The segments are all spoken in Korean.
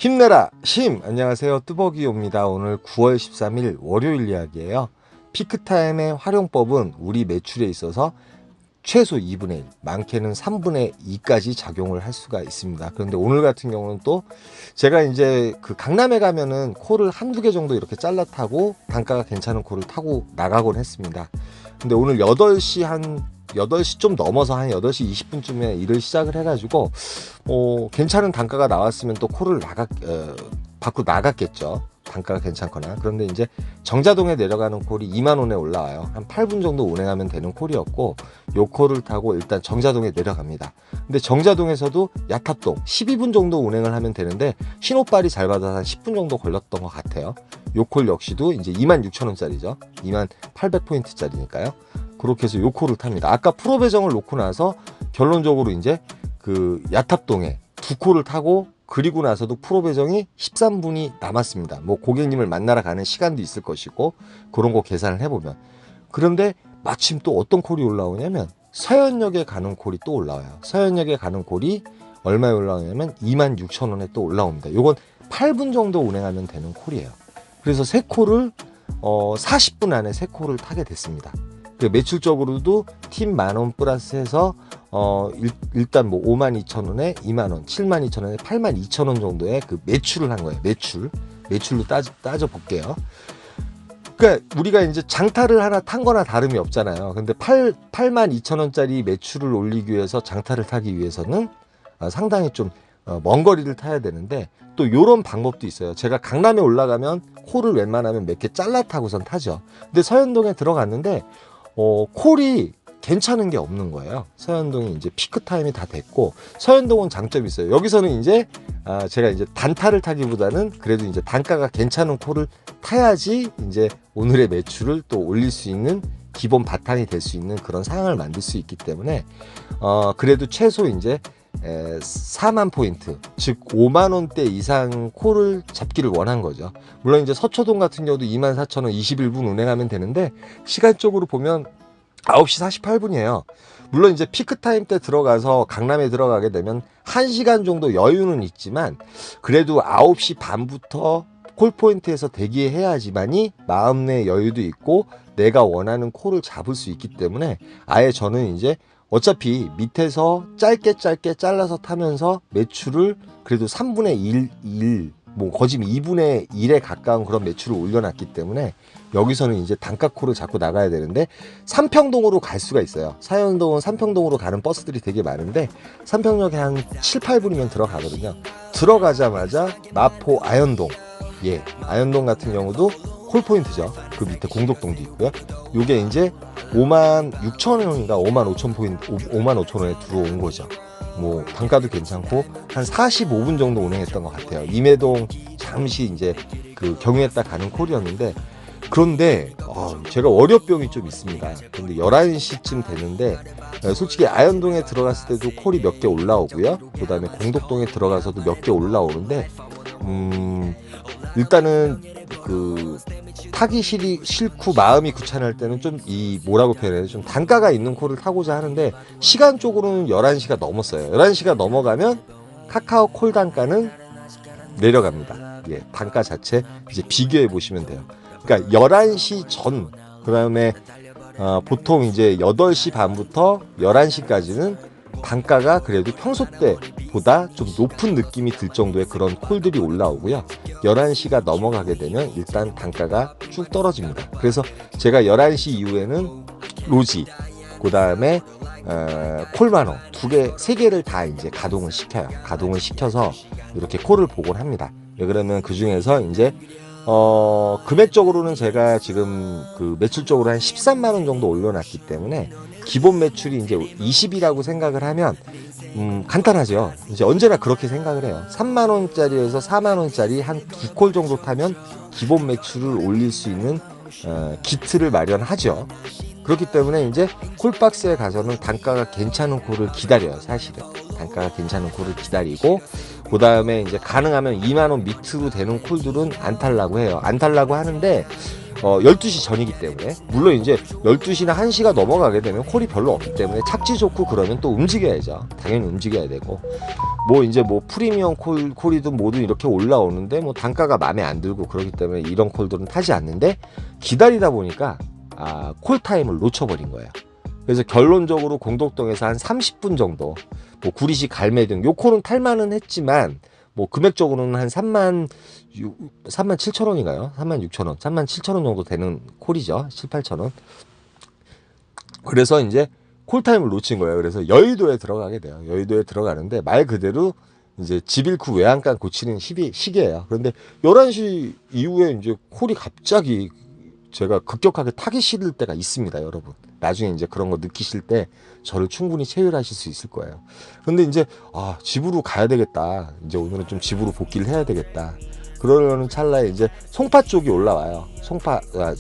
힘내라 힘! 안녕하세요, 뚜벅이옵니다. 오늘 9월 13일 월요일 이야기예요. 피크타임의 활용법은 우리 매출에 있어서 최소 2분의 1, 많게는 3분의 2까지 작용을 할 수가 있습니다. 그런데 오늘 같은 경우는 또 제가 이제 그 강남에 가면은 콜을 한두 개 정도 이렇게 잘라 타고 단가가 괜찮은 콜을 타고 나가곤 했습니다. 근데 오늘 8시 좀 넘어서 한 8시 20분쯤에 일을 시작을 해가지고 괜찮은 단가가 나왔으면 또 콜을 밖으로 나갔겠죠. 단가가 괜찮거나. 그런데 이제 정자동에 내려가는 콜이 2만 원에 올라와요. 한 8분 정도 운행하면 되는 콜이었고, 요 콜을 타고 일단 정자동에 내려갑니다. 근데 정자동에서도 야탑동 12분 정도 운행을 하면 되는데 신호빨이 잘 받아서 한 10분 정도 걸렸던 것 같아요. 요 콜 역시도 이제 26,000원짜리죠. 28,800포인트짜리니까요. 그렇게 해서 요 콜을 탑니다. 아까 프로 배정을 놓고 나서 결론적으로 이제 그 야탑동에 두 콜을 타고, 그리고 나서도 프로 배정이 13분이 남았습니다. 뭐 고객님을 만나러 가는 시간도 있을 것이고, 그런 거 계산을 해보면. 그런데 마침 또 어떤 콜이 올라오냐면 서현역에 가는 콜이 또 올라와요. 서현역에 가는 콜이 얼마에 올라오냐면 26,000원에 또 올라옵니다. 요건 8분 정도 운행하면 되는 콜이에요. 그래서 세 콜을 40분 안에 세 콜을 타게 됐습니다. 매출적으로도 팀 만원 플러스해서 일단 뭐 52,000원에 2만원, 72,000원에 82,000원 정도의 그 매출을 한 거예요. 매출로 따져 볼게요. 그러니까 우리가 이제 장타를 하나 탄 거나 다름이 없잖아요. 근데 82,000원짜리 매출을 올리기 위해서 장타를 타기 위해서는 상당히 좀 먼 거리를 타야 되는데, 또 요런 방법도 있어요. 제가 강남에 올라가면 콜을 웬만하면 몇 개 잘라 타고선 타죠. 근데 서현동에 들어갔는데 콜이 괜찮은 게 없는 거예요. 서현동이 이제 피크 타임이 다 됐고, 서현동은 장점이 있어요. 여기서는 이제 제가 이제 단타를 타기보다는 그래도 이제 단가가 괜찮은 콜을 타야지 이제 오늘의 매출을 또 올릴 수 있는 기본 바탕이 될 수 있는 그런 상황을 만들 수 있기 때문에 그래도 최소 이제 4만 포인트, 즉 5만 원대 이상 콜을 잡기를 원한 거죠. 물론 이제 서초동 같은 경우도 24,000원 21분 운행하면 되는데, 시간적으로 보면 9시 48분이에요. 물론 이제 피크타임 때 들어가서 강남에 들어가게 되면 1시간 정도 여유는 있지만, 그래도 9시 반부터 콜포인트에서 대기해야지만이 마음 내 여유도 있고 내가 원하는 콜을 잡을 수 있기 때문에, 아예 저는 이제 어차피 밑에서 짧게 잘라서 타면서 매출을 그래도 3분의 1, 뭐 거짓 2분의 1에 가까운 그런 매출을 올려놨기 때문에, 여기서는 이제 단가 콜을 잡고 나가야 되는데, 삼평동으로 갈 수가 있어요. 서현동은 삼평동으로 가는 버스들이 되게 많은데, 삼평역에 한 7, 8분이면 들어가거든요. 들어가자마자 마포 아현동, 아현동 같은 경우도 콜포인트죠. 그 밑에 공덕동도 있고요. 요게 이제 56,000원인가 55,000원에 들어온 거죠. 뭐 단가도 괜찮고 한 45분 정도 운행했던 것 같아요. 임해동 잠시 이제 그 경유했다 가는 콜이었는데, 그런데 제가 월요병이 좀 있습니다. 근데 11시쯤 되는데, 솔직히 아현동에 들어갔을 때도 콜이 몇 개 올라오고요. 그 다음에 공덕동에 들어가서도 몇 개 올라오는데, 일단은 그 타기 싫고 마음이 귀찮을 때는 좀 뭐라고 표현해야 돼? 좀 단가가 있는 콜을 타고자 하는데, 시간적으로는 11시가 넘었어요. 11시가 넘어가면 카카오 콜 단가는 내려갑니다. 단가 자체 이제 비교해 보시면 돼요. 그러니까 11시 전, 그 다음에 보통 이제 8시 반부터 11시까지는 단가가 그래도 평소 때보다 좀 높은 느낌이 들 정도의 그런 콜들이 올라오고요. 11시가 넘어가게 되면 일단 단가가 쭉 떨어집니다. 그래서 제가 11시 이후에는 로지, 그 다음에 콜만호 세 개를 다 이제 가동을 시켜요. 가동을 시켜서 이렇게 콜을 보곤 합니다. 왜 그러면 그 중에서 이제 금액적으로는 제가 지금 그 매출적으로 한 13만 원 정도 올려놨기 때문에, 기본 매출이 이제 20이라고 생각을 하면 간단하죠. 이제 언제나 그렇게 생각을 해요. 3만 원짜리에서 4만 원짜리 한 2콜 정도 타면 기본 매출을 올릴 수 있는 기틀을 마련하죠. 그렇기 때문에 이제 콜박스에 가서는 단가가 괜찮은 콜을 기다려요. 사실은 단가가 괜찮은 콜을 기다리고, 그 다음에 이제 가능하면 2만 원 밑으로 되는 콜들은 안 탈라고 해요. 안 탈라고 하는데 12시 전이기 때문에, 물론 이제 12시나 1시가 넘어가게 되면 콜이 별로 없기 때문에 착지 좋고 그러면 또 움직여야죠. 당연히 움직여야 되고, 뭐 이제 뭐 프리미엄 콜이든 뭐든 이렇게 올라오는데 뭐 단가가 마음에 안 들고 그러기 때문에 이런 콜들은 타지 않는데, 기다리다 보니까 콜타임을 놓쳐버린 거예요. 그래서 결론적으로 공덕동에서 한 30분 정도, 뭐 구리시 갈매등 요 콜은 탈만은 했지만 뭐 금액적으로는 한 37,000원인가요? 36,000원, 37,000원 정도 되는 콜이죠. 7, 8,000원. 그래서 이제 콜타임을 놓친 거예요. 그래서 여의도에 들어가게 돼요. 여의도에 들어가는데 말 그대로 이제 집 잃고 외양간 고치는 시기예요. 그런데 11시 이후에 이제 콜이 갑자기 제가 급격하게 타기 싫을 때가 있습니다, 여러분. 나중에 이제 그런 거 느끼실 때 저를 충분히 체휼하실 수 있을 거예요. 근데 이제 집으로 가야 되겠다. 이제 오늘은 좀 집으로 복귀를 해야 되겠다. 그러려는 찰나에 이제 송파 쪽이 올라와요. 송파가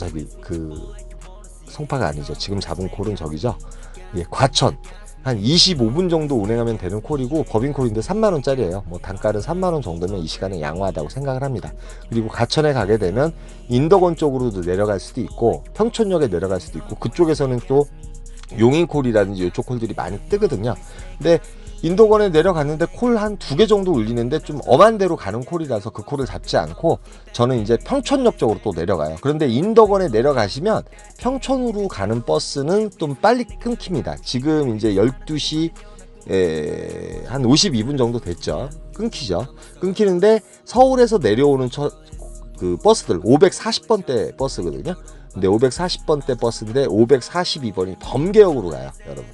아니죠. 지금 잡은 콜은 저기죠. 예, 과천. 한 25분 정도 운행하면 되는 콜이고 법인콜인데 3만원짜리예요. 뭐 단가는 3만원 정도면 이 시간에 양호하다고 생각을 합니다. 그리고 과천에 가게 되면 인덕원 쪽으로도 내려갈 수도 있고 평촌역에 내려갈 수도 있고, 그쪽에서는 또 용인콜이라든지 이쪽 콜들이 많이 뜨거든요. 근데 인덕원에 내려갔는데 콜 한 2개 정도 울리는데 좀 엄한 데로 가는 콜이라서 그 콜을 잡지 않고 저는 이제 평촌역 쪽으로 또 내려가요. 그런데 인덕원에 내려가시면 평촌으로 가는 버스는 좀 빨리 끊깁니다. 지금 이제 12시 한 52분 정도 됐죠. 끊기죠. 끊기는데 서울에서 내려오는 그 버스들 540번대 버스거든요. 근데 540번대 버스인데 542번이 범계역으로 가요, 여러분.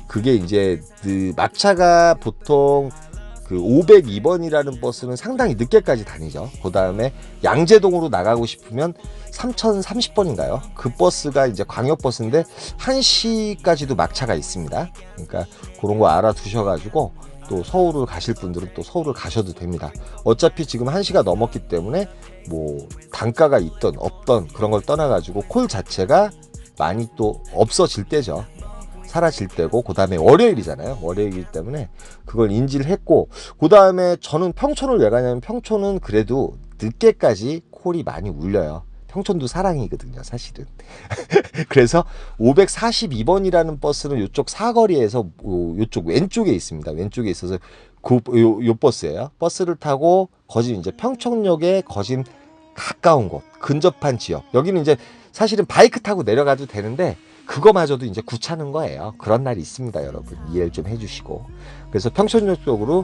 그게 이제 그 막차가 보통 그 502번이라는 버스는 상당히 늦게까지 다니죠. 그 다음에 양재동으로 나가고 싶으면 3030번인가요? 그 버스가 이제 광역버스인데 1시까지도 막차가 있습니다. 그러니까 그런 거 알아두셔가지고 또 서울을 가실 분들은 또 서울을 가셔도 됩니다. 어차피 지금 1시가 넘었기 때문에 뭐 단가가 있던 없던 그런 걸 떠나가지고 콜 자체가 많이 또 없어질 때죠. 사라질 때고, 그 다음에 월요일이잖아요. 월요일이기 때문에 그걸 인지를 했고, 그 다음에 저는 평촌을 왜 가냐면 평촌은 그래도 늦게까지 콜이 많이 울려요. 평촌도 사랑이거든요, 사실은. 그래서 542번이라는 버스는 이쪽 사거리에서 이쪽 왼쪽에 있습니다. 왼쪽에 있어서 요 버스예요. 버스를 타고 거진 이제 평촌역에 거진 가까운 곳, 근접한 지역. 여기는 이제 사실은 바이크 타고 내려가도 되는데 그거마저도 이제 귀찮은 거예요. 그런 날이 있습니다, 여러분. 이해를 좀 해주시고. 그래서 평촌역 쪽으로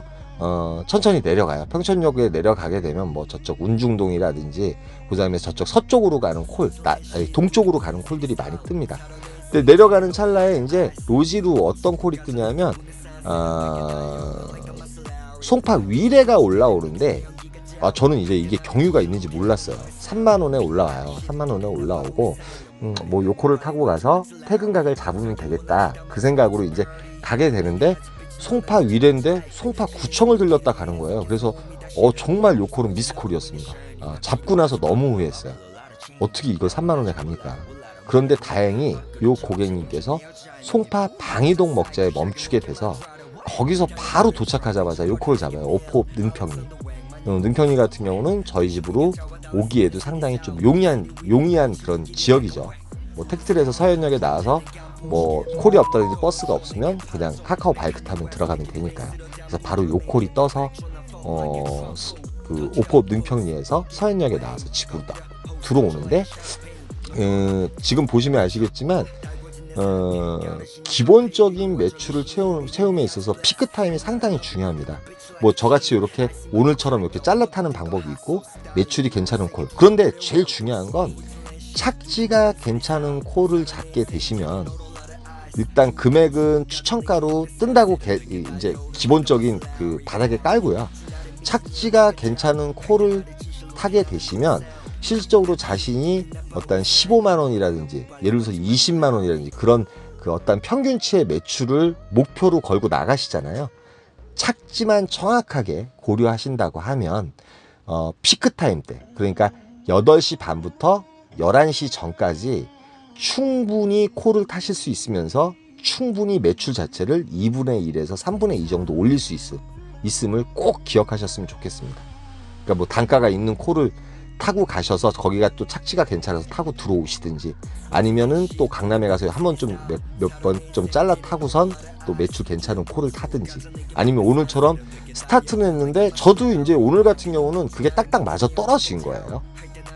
천천히 내려가요. 평촌역에 내려가게 되면 뭐 저쪽 운중동이라든지 그 다음에 저쪽 서쪽으로 가는 동쪽으로 가는 콜들이 많이 뜹니다. 근데 내려가는 찰나에 이제 로지로 어떤 콜이 뜨냐면 송파 위례가 올라오는데 저는 이제 이게 경유가 있는지 몰랐어요. 3만원에 올라와요. 3만원에 올라오고 뭐 요코를 타고 가서 퇴근각을 잡으면 되겠다, 그 생각으로 이제 가게 되는데 송파 위례인데 송파 구청을 들렸다 가는 거예요. 그래서 정말 요코는 미스콜이었습니다. 잡고 나서 너무 후회했어요. 어떻게 이걸 3만원에 갑니까? 그런데 다행히 요 고객님께서 송파 방이동 먹자에 멈추게 돼서 거기서 바로 도착하자마자 요코를 잡아요. 오포 능평리. 능평리 같은 경우는 저희 집으로 오기에도 상당히 좀 용이한 그런 지역이죠. 뭐 택시를 해서 서현역에 나와서 뭐 콜이 없다든지 버스가 없으면 그냥 카카오 바이크 타면 들어가면 되니까요. 그래서 바로 요 콜이 떠서 그 오포 능평리에서 서현역에 나와서 집으로 들어오는데 지금 보시면 아시겠지만 기본적인 매출을 채움에 있어서 피크타임이 상당히 중요합니다. 뭐 저같이 이렇게 오늘처럼 이렇게 잘라타는 방법이 있고 매출이 괜찮은 콜. 그런데 제일 중요한 건 착지가 괜찮은 콜을 잡게 되시면 일단 금액은 추천가로 뜬다고 이제 기본적인 그 바닥에 깔고요. 착지가 괜찮은 콜을 타게 되시면 실질적으로 자신이 어떤 15만원이라든지 예를 들어서 20만원이라든지 그런 그 어떤 평균치의 매출을 목표로 걸고 나가시잖아요. 착지만 정확하게 고려하신다고 하면 피크타임 때, 그러니까 8시 반부터 11시 전까지 충분히 콜을 타실 수 있으면서 충분히 매출 자체를 2분의 1에서 3분의 2 정도 올릴 수 있음을 꼭 기억하셨으면 좋겠습니다. 그러니까 뭐 단가가 있는 콜을 타고 가셔서 거기가 또 착지가 괜찮아서 타고 들어오시든지, 아니면은 또 강남에 가서 한번 좀 몇 번 좀 잘라 타고선 또 매출 괜찮은 콜을 타든지, 아니면 오늘처럼 스타트는 했는데 저도 이제 오늘 같은 경우는 그게 딱딱 맞아 떨어진 거예요.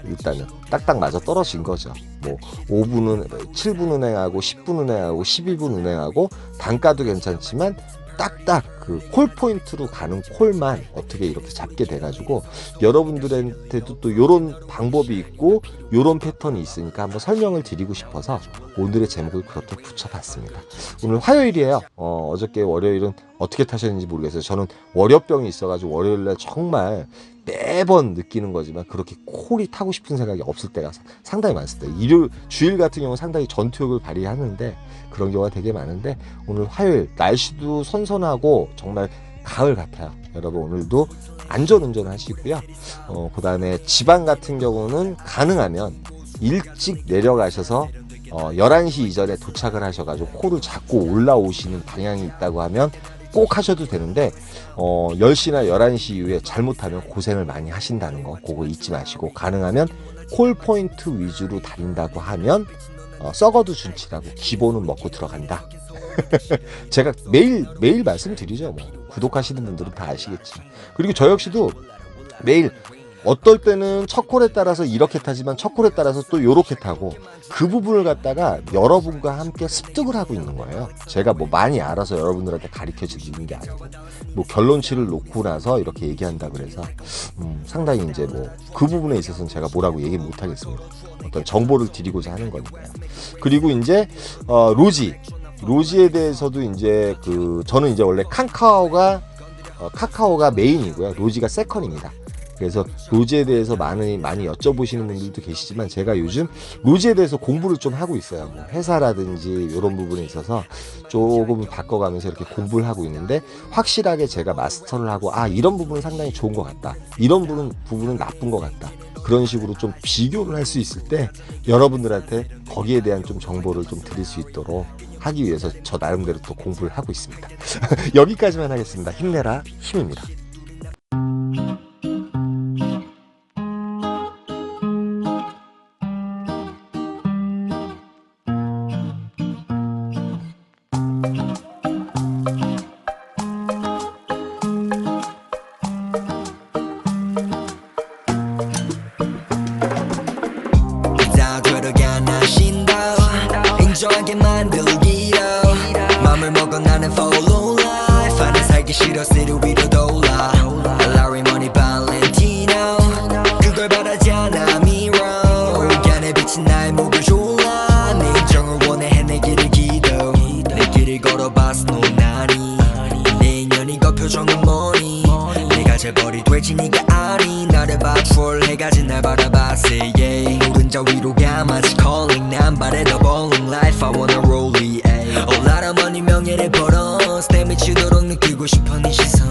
일단은 딱딱 맞아 떨어진 거죠. 뭐 5분은 7분 은행하고 10분 은행하고 11분 은행하고 단가도 괜찮지만 딱딱 그 콜 포인트로 가는 콜만 어떻게 이렇게 잡게 돼가지고, 여러분들한테도 또 요런 방법이 있고 요런 패턴이 있으니까 한번 설명을 드리고 싶어서 오늘의 제목을 그렇게 붙여봤습니다. 오늘 화요일이에요. 어저께 월요일은 어떻게 타셨는지 모르겠어요. 저는 월요병이 있어가지고 월요일날 정말 매번 느끼는 거지만 그렇게 콜이 타고 싶은 생각이 없을 때가 상당히 많습니다. 주일 같은 경우는 상당히 전투력을 발휘하는데 그런 경우가 되게 많은데, 오늘 화요일 날씨도 선선하고 정말 가을 같아요. 여러분 오늘도 안전운전 하시고요. 그 다음에 지방 같은 경우는 가능하면 일찍 내려가셔서 11시 이전에 도착을 하셔가지고 콜을 잡고 올라오시는 방향이 있다고 하면 꼭 하셔도 되는데, 10시나 11시 이후에 잘못하면 고생을 많이 하신다는 거 그거 잊지 마시고, 가능하면 콜 포인트 위주로 다닌다고 하면 썩어도 준치라고 기본은 먹고 들어간다. 제가 매일 말씀드리죠. 뭐 구독하시는 분들은 다 아시겠지만. 그리고 저 역시도 매일 어떨 때는 첫 콜에 따라서 이렇게 타지만 첫 콜에 따라서 또 요렇게 타고, 그 부분을 갖다가 여러분과 함께 습득을 하고 있는 거예요. 제가 뭐 많이 알아서 여러분들한테 가르쳐 드리는 게 아니고, 뭐 결론치를 놓고 나서 이렇게 얘기한다 그래서 상당히 이제 뭐 그 부분에 있어서는 제가 뭐라고 얘기 못 하겠습니다. 어떤 정보를 드리고자 하는 거니까요. 그리고 이제 로지에 대해서도 이제 저는 이제 원래 카카오가 메인이고요. 로지가 세컨입니다. 그래서 로지에 대해서 많이 여쭤보시는 분들도 계시지만, 제가 요즘 로지에 대해서 공부를 좀 하고 있어요. 뭐 회사라든지 이런 부분에 있어서 조금 바꿔가면서 이렇게 공부를 하고 있는데, 확실하게 제가 마스터를 하고 이런 부분은 상당히 좋은 것 같다, 이런 부분은 나쁜 것 같다, 그런 식으로 좀 비교를 할 수 있을 때 여러분들한테 거기에 대한 좀 정보를 좀 드릴 수 있도록 하기 위해서 저 나름대로 또 공부를 하고 있습니다. 여기까지만 하겠습니다. 힘내라, 힘입니다. 인정하게 만들기로 맘을 먹어 나는 follow life 하나 살기 싫어 city 위로 돌아 Larry Money Valentino 그걸 바라지 않아 mirror 웃간에 비친 나의 목을 졸라 내 인정을 원해 해내기를 기도 내 길을 걸어봤어 노나니 내 인연이 그 표정은 뭐니 내가 재벌이 될지 네가 아니 나를 봐 troll 해가지 날 바라봤어 yeah 노른자 위로 가 마치 calling 난 바래 더 bowling life I wanna roll it a lot of money 명예를 벌어 내 미치도록 느끼고 싶어 네 시선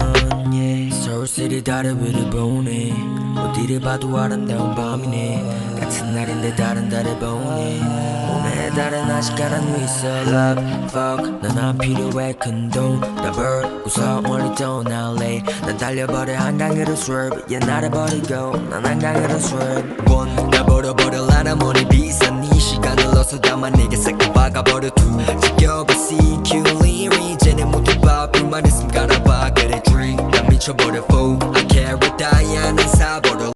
yeah 서울 시리 다른 위를 보네 어디를 봐도 아름다운 밤이네 같은 날인데 다른 달을 보네 오늘의 달은 아직 가라앉아 있어 love fuck 난 안 필요해 큰돈 더블 웃어 멀리 떠날래 난 달려버려 한강으로 swerve yeah 나를 버리고 난 한강으로 swerve one 날 버려버려 나라 머니 비싼 네 시간을 넣어서 담아 내게 싹 다 박아버려 two 지겨봐 CQ 리리 이제는 모두 봐 불만 있음 갈아봐 그래 drink 난 미쳐버려 fool